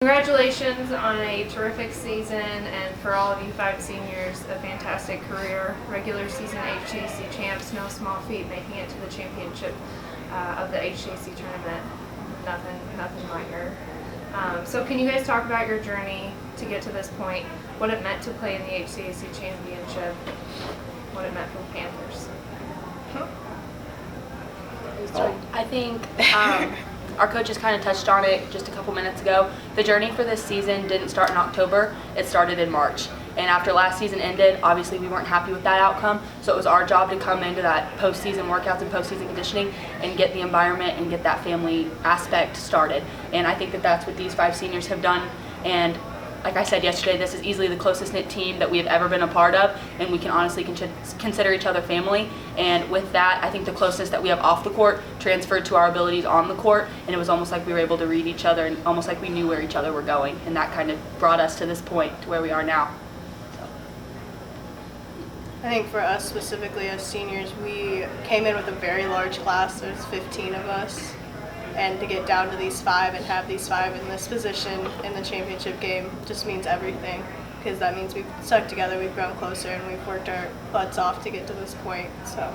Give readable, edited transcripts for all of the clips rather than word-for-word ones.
Congratulations on a terrific season, and for all of you 5 seniors, a fantastic career. Regular season HCAC champs, no small feat, making it to the championship of the HCAC tournament. Nothing minor. So can you guys talk about your journey to get to this point, what it meant to play in the HCAC championship, what it meant for the Panthers? I think our coaches kind of touched on it just a couple minutes ago. The journey for this season didn't start in October, it started in March. And after last season ended, obviously we weren't happy with that outcome, so it was our job to come into that postseason workouts and postseason conditioning and get the environment and get that family aspect started. And I think that that's what these 5 seniors have done. And like I said yesterday, this is easily the closest knit team that we have ever been a part of, and we can honestly consider each other family. And with that, I think the closeness that we have off the court transferred to our abilities on the court, and it was almost like we were able to read each other and almost like we knew where each other were going, and that kind of brought us to this point, to where we are now. I think for us specifically as seniors, we came in with a very large class. There's 15 of us. And to get down to these 5 and have these 5 in this position in the championship game just means everything, because that means we've stuck together, we've grown closer, and we've worked our butts off to get to this point. So.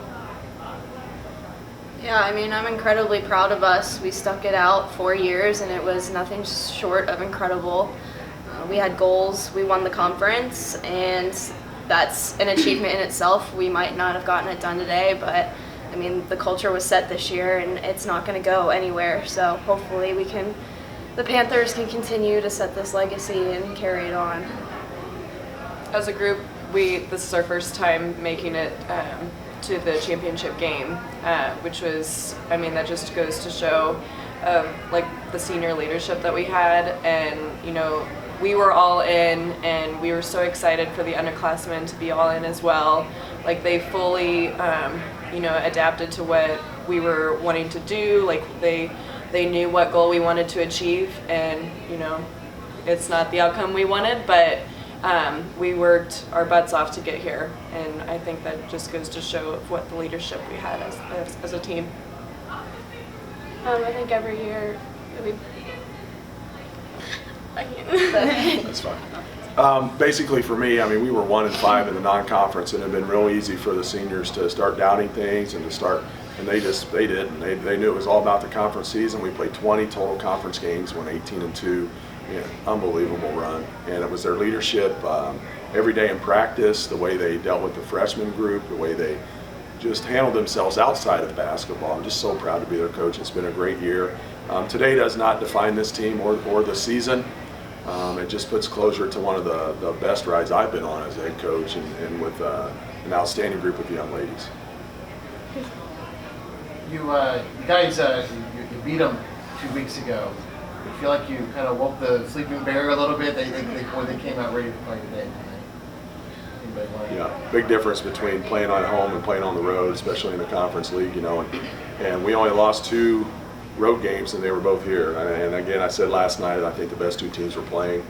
Yeah, I mean, I'm incredibly proud of us. We stuck it out 4 years, and it was nothing short of incredible. We had goals, we won the conference, and that's an achievement in itself. We might not have gotten it done today, but I mean, the culture was set this year, and it's not going to go anywhere. So hopefully the Panthers can continue to set this legacy and carry it on. As a group, this is our first time making it to the championship game, which was, I mean, that just goes to show like the senior leadership that we had, and you know, we were all in, and we were so excited for the underclassmen to be all in as well. Like they fully adapted to what we were wanting to do. Like they knew what goal we wanted to achieve, and it's not the outcome we wanted, but we worked our butts off to get here, and I think that just goes to show what the leadership we had as a team. I think every year That's fine. Basically for me, I mean, we were 1-5 in the non-conference, and it had been real easy for the seniors to start doubting things and and they didn't. They knew it was all about the conference season. We played 20 total conference games, won 18-2, unbelievable run. And it was their leadership every day in practice, the way they dealt with the freshman group, the way they just handled themselves outside of basketball. I'm just so proud to be their coach. It's been a great year. Today does not define this team or the season. It just puts closure to one of the best rides I've been on as a head coach, and with an outstanding group of young ladies. You guys, you beat them 2 weeks ago. You feel like you kind of woke the sleeping bear a little bit. They came out ready to play today. Yeah, big difference between playing at home and playing on the road, especially in the conference league, and we only lost 2 road games, and they were both here. And again, I said last night, I think the best 2 teams were playing.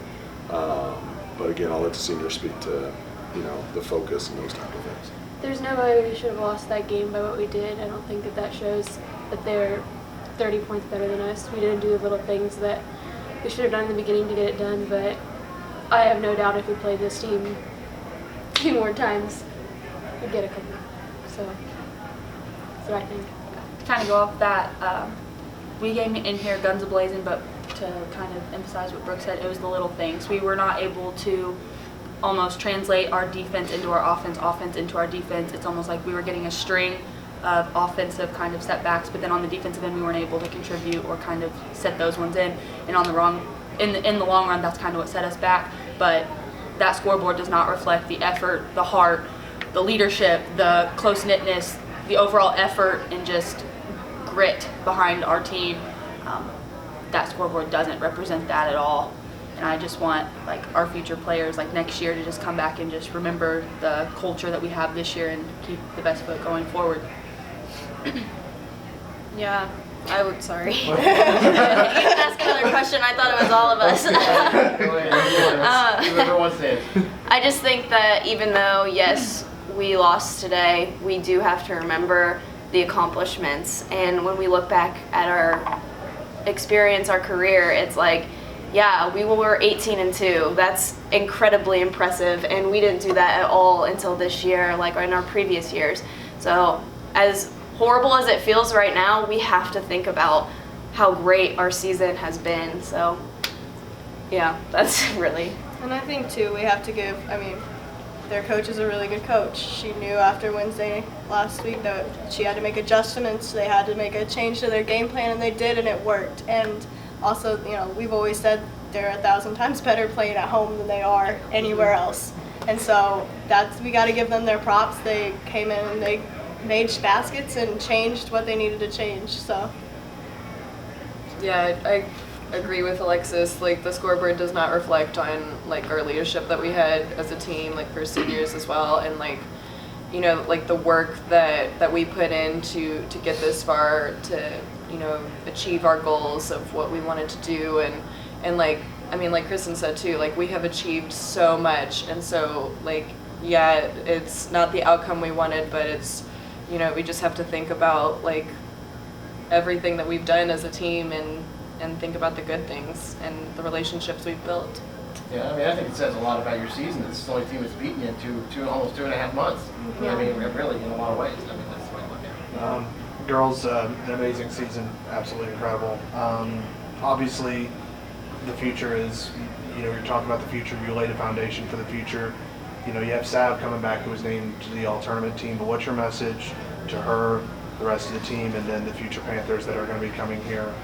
But again, I'll let the seniors speak to, the focus and those type of things. There's no way we should have lost that game by what we did. I don't think that shows that they're 30 points better than us. We didn't do the little things that we should have done in the beginning to get it done, but I have no doubt if we played this team 2 more times, we'd get a couple. So that's what I think. To kind of go off that, we came in here guns a-blazing, but to kind of emphasize what Brooke said, it was the little things. We were not able to almost translate our defense into our offense into our defense. It's almost like we were getting a string of offensive kind of setbacks, but then on the defensive end we weren't able to contribute or kind of set those ones in. And in the long run, that's kind of what set us back. But that scoreboard does not reflect the effort, the heart, the leadership, the close-knitness, the overall effort, and just grit behind our team. That scoreboard doesn't represent that at all. And I just want our future players next year to just come back and just remember the culture that we have this year and keep the best foot going forward. Yeah, sorry. You can ask another question. I thought it was all of us. Whoever wants to answer. I just think that even though, yes, we lost today, we do have to remember the accomplishments. And when we look back at our experience, our career, it's like yeah, we were 18-2. That's incredibly impressive, and we didn't do that at all until this year, like in our previous years. So as horrible as it feels right now, we have to think about how great our season has been. So yeah, that's really. And I think too, we have to give, their coach is a really good coach. She knew after Wednesday last week that she had to make adjustments. They had to make a change to their game plan, and they did, and it worked. And also, we've always said they're 1,000 times better playing at home than they are anywhere else. And so we got to give them their props. They came in and they made baskets and changed what they needed to change. So. Yeah, I agree with Alexis. Like, the scoreboard does not reflect on like our leadership that we had as a team, like for seniors as well, and like, like the work that we put in to get this far, to achieve our goals of what we wanted to do, and like Kristen said too, like we have achieved so much, and so like yeah, it's not the outcome we wanted, but it's we just have to think about like everything that we've done as a team and think about the good things and the relationships we've built. Yeah, I think it says a lot about your season. It's the only team that's beaten you in almost 2.5 months. Yeah. Really, in a lot of ways. That's the way I look at it. Girls, an amazing season, absolutely incredible. Obviously, the future is, you're talking about the future, you laid a foundation for the future. You have Sav coming back, who was named to the all-tournament team, but what's your message to her, the rest of the team, and then the future Panthers that are going to be coming here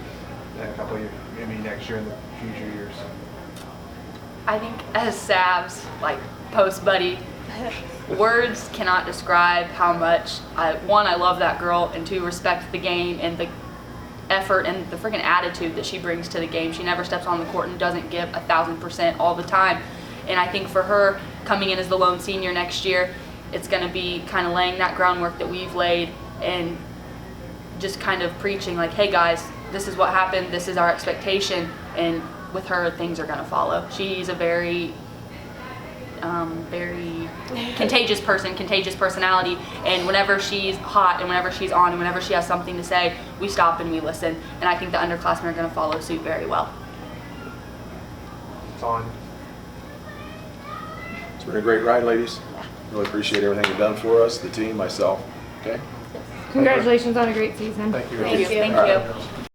in a couple of years, maybe next year and the future years? I think as Sav's post buddy, words cannot describe how much one, I love that girl, and two, respect the game and the effort and the freaking attitude that she brings to the game. She never steps on the court and doesn't give 1,000% all the time. And I think for her coming in as the lone senior next year, it's going to be kind of laying that groundwork that we've laid and just kind of preaching like, hey guys, this is what happened, this is our expectation, and with her, things are going to follow. She's a very contagious person, contagious personality, and whenever she's hot and whenever she's on and whenever she has something to say, we stop and we listen, and I think the underclassmen are going to follow suit very well. It's on. It's been a great ride, ladies. Really appreciate everything you've done for us, the team, myself. Okay? Congratulations on a great season. Thank you. Thank you. All right.